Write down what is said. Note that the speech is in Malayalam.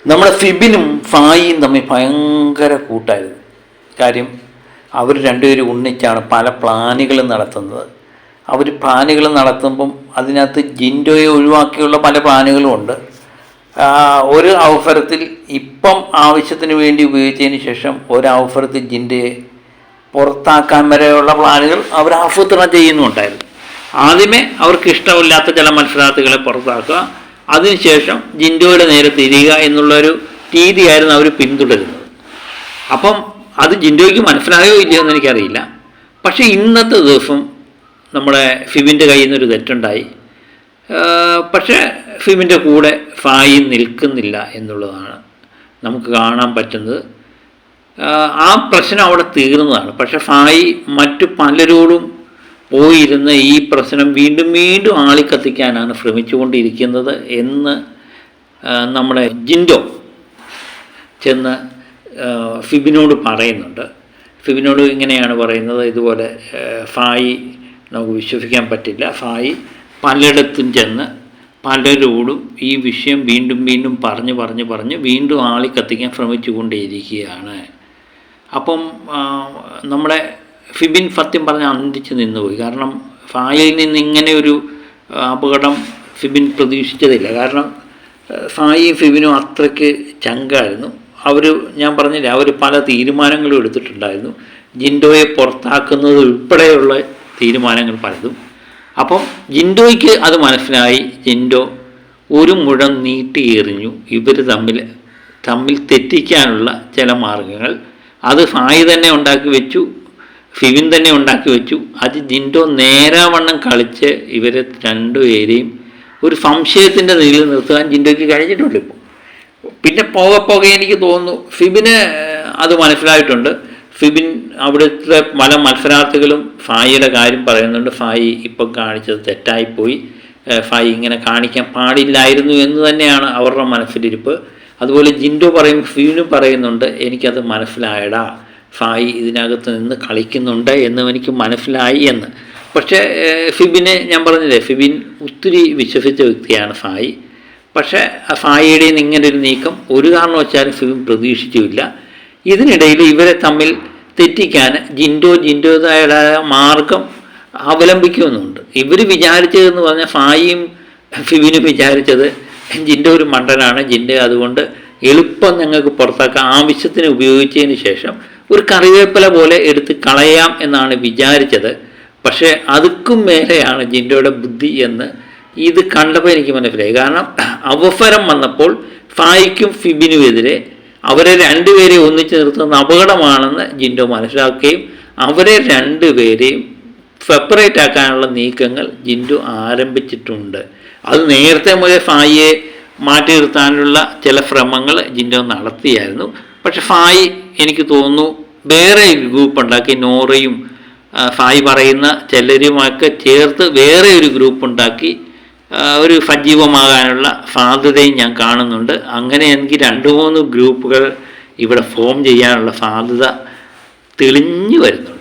നമ്മുടെ ഫിബിനും ഫായിയും തമ്മിൽ ഭയങ്കര കൂട്ടായിരുന്നു. കാര്യം അവർ രണ്ടുപേരും ഒന്നിച്ചാണ് പല പ്ലാനുകളും നടത്തുന്നത്. അവർ പ്ലാനുകൾ നടത്തുമ്പം അതിനകത്ത് ജിൻഡോയെ ഒഴിവാക്കിയുള്ള പല പ്ലാനുകളും ഉണ്ട്. ഒരു അവസരത്തിൽ ഇപ്പം ആവശ്യത്തിന് വേണ്ടി ഉപയോഗിച്ചതിന് ശേഷം ഒരു അവസരത്തിൽ ജിൻഡോയെ പുറത്താക്കാൻ വരെയുള്ള പ്ലാനുകൾ അവർ ആസൂത്രണം ചെയ്യുന്നുണ്ടായിരുന്നു. ആദ്യമേ അവർക്ക് ഇഷ്ടമില്ലാത്ത ചില മത്സരാർത്ഥികളെ പുറത്താക്കുക, അതിനുശേഷം ജിൻഡോയുടെ നേരെ തിരിയുക എന്നുള്ളൊരു രീതിയായിരുന്നു അവർ പിന്തുടരുന്നത്. അപ്പം അത് ജിൻഡോയ്ക്ക് മനസ്സിലായോ ഇല്ലയോ എന്ന് എനിക്കറിയില്ല. പക്ഷേ ഇന്നത്തെ ദിവസം നമ്മുടെ ഫിബിൻ്റെ കയ്യിൽ നിന്നൊരു തെറ്റുണ്ടായി. പക്ഷേ ഫിബിൻ്റെ കൂടെ ഫായി നിൽക്കുന്നില്ല എന്നുള്ളതാണ് നമുക്ക് കാണാൻ പറ്റുന്നത്. ആ പ്രശ്നം അവിടെ തീർന്നതാണ്. പക്ഷേ ഫായി മറ്റു പലരോടും പോയിരുന്ന് ഈ പ്രശ്നം വീണ്ടും വീണ്ടും ആളിക്കത്തിക്കാനാണ് ശ്രമിച്ചുകൊണ്ടിരിക്കുന്നത് എന്ന് നമ്മുടെ ജിൻഡോ ചെന്ന് ഫിബിനോട് പറയുന്നുണ്ട്. ഫിബിനോട് ഇങ്ങനെയാണ് പറയുന്നത്, ഇതുപോലെ ഫായി നമുക്ക് വിശ്വസിക്കാൻ പറ്റില്ല. ഫായി പലയിടത്തും ചെന്ന് പലരോടും ഈ വിഷയം വീണ്ടും വീണ്ടും പറഞ്ഞ് വീണ്ടും ആളിക്കത്തിക്കാൻ ശ്രമിച്ചു കൊണ്ടേയിരിക്കുകയാണ്. അപ്പം നമ്മുടെ ഫിബിൻ സത്യം പറഞ്ഞ് അന്തിച്ച് നിന്നുപോയി. കാരണം ഫായിൽ നിന്ന് ഇങ്ങനെ ഒരു അപകടം ഫിബിൻ പ്രതീക്ഷിച്ചതില്ല. കാരണം ഫായിയും ഫിബിനും അത്രയ്ക്ക് ചങ്കായിരുന്നു. ഞാൻ പറഞ്ഞില്ല, അവർ പല തീരുമാനങ്ങളും എടുത്തിട്ടുണ്ടായിരുന്നു. ജിൻഡോയെ പുറത്താക്കുന്നത് ഉൾപ്പെടെയുള്ള തീരുമാനങ്ങൾ പലതും. അപ്പം ജിൻഡോയ്ക്ക് അത് മനസ്സിലായി. ജിൻഡോ ഒരു മുഴം നീട്ടി എറിഞ്ഞു ഇവർ തമ്മിൽ തെറ്റിക്കാനുള്ള ചില മാർഗങ്ങൾ. അത് ഫായി തന്നെ ഉണ്ടാക്കി വെച്ചു, ഫിബിൻ തന്നെ ഉണ്ടാക്കി വെച്ചു. അത് ജിൻഡോ നേരാവണ്ണം കളിച്ച് ഇവരെ രണ്ടുപേരെയും ഒരു സംശയത്തിൻ്റെ നിലയിൽ നിർത്താൻ ജിൻഡോയ്ക്ക് കഴിഞ്ഞിട്ടുണ്ട്. പിന്നെ പോകെ എനിക്ക് തോന്നുന്നു ഫിബിന് അത് മനസ്സിലായിട്ടുണ്ട്. ഫിബിൻ അവിടുത്തെ പല മത്സരാർത്ഥികളും ഫായിയുടെ കാര്യം പറയുന്നുണ്ട്. ഫായി ഇപ്പം കാണിച്ചത് തെറ്റായിപ്പോയി, ഫായി ഇങ്ങനെ കാണിക്കാൻ പാടില്ലായിരുന്നു എന്ന് തന്നെയാണ് അവരുടെ മനസ്സിലിരിപ്പ്. അതുപോലെ ജിൻഡോ ഫിബിനും പറയുന്നുണ്ട്, എനിക്കത് മനസ്സിലായടാ, ഫായി ഇതിനകത്ത് നിന്ന് കളിക്കുന്നുണ്ട് എന്ന് എനിക്ക് മനസ്സിലായി എന്ന്. പക്ഷേ ഫിബിനെ ഞാൻ പറഞ്ഞില്ലേ, ഫിബിൻ ഒത്തിരി വിശ്വസിച്ച വ്യക്തിയാണ് ഫായി. പക്ഷേ ഫായിയുടെ ഇങ്ങനൊരു നീക്കം ഒരു കാരണവശാലും ഫിബിൻ പ്രതീക്ഷിച്ചുമില്ല. ഇതിനിടയിൽ ഇവരെ തമ്മിൽ തെറ്റിക്കാൻ ജിൻഡോയുടേതായ മാർഗം അവലംബിക്കുമെന്നുണ്ട്. ഇവർ വിചാരിച്ചതെന്ന് പറഞ്ഞാൽ ഫായിയും ഫിബിനും വിചാരിച്ചത് ജിൻഡോ ഒരു മണ്ടനാണ്, ജിൻഡോ അതുകൊണ്ട് എളുപ്പം ഞങ്ങൾക്ക് പുറത്താക്കാൻ ആവശ്യത്തിന് ഉപയോഗിച്ചതിന് ശേഷം ഒരു കറിവേപ്പില പോലെ എടുത്ത് കളയാം എന്നാണ് വിചാരിച്ചത്. പക്ഷേ അതുക്കും മേലെയാണ് ജിൻഡോയുടെ ബുദ്ധി എന്ന് ഇത് കണ്ടപ്പോൾ എനിക്ക് മനസ്സിലായി. കാരണം അവസരം വന്നപ്പോൾ ഫായിക്കും ഫിബിനുമെതിരെ അവരെ രണ്ടുപേരെയും ഒന്നിച്ച് നിർത്തുന്ന അപകടമാണെന്ന് ജിൻഡോ മനസ്സിലാക്കുകയും അവരെ രണ്ടുപേരെയും സെപ്പറേറ്റ് ആക്കാനുള്ള നീക്കങ്ങൾ ജിൻഡോ ആരംഭിച്ചിട്ടുണ്ട്. അത് നേരത്തെ മുതൽ ഫായിയെ മാറ്റി നിർത്താനുള്ള ചില ശ്രമങ്ങൾ ജിൻഡോ നടത്തിയായിരുന്നു. പക്ഷെ ഫായി എനിക്ക് തോന്നുന്നു വേറെ ഒരു ഗ്രൂപ്പ് ഉണ്ടാക്കി, നോറയും ഫായി പറയുന്ന ചിലരുമൊക്കെ ചേർത്ത് വേറെ ഒരു ഗ്രൂപ്പ് ഉണ്ടാക്കി ഒരു സജീവമാകാനുള്ള സാധ്യതയും ഞാൻ കാണുന്നുണ്ട്. അങ്ങനെ എനിക്ക് 2-3 ഗ്രൂപ്പുകൾ ഇവിടെ ഫോം ചെയ്യാനുള്ള സാധ്യത തെളിഞ്ഞു വരുന്നുണ്ട്.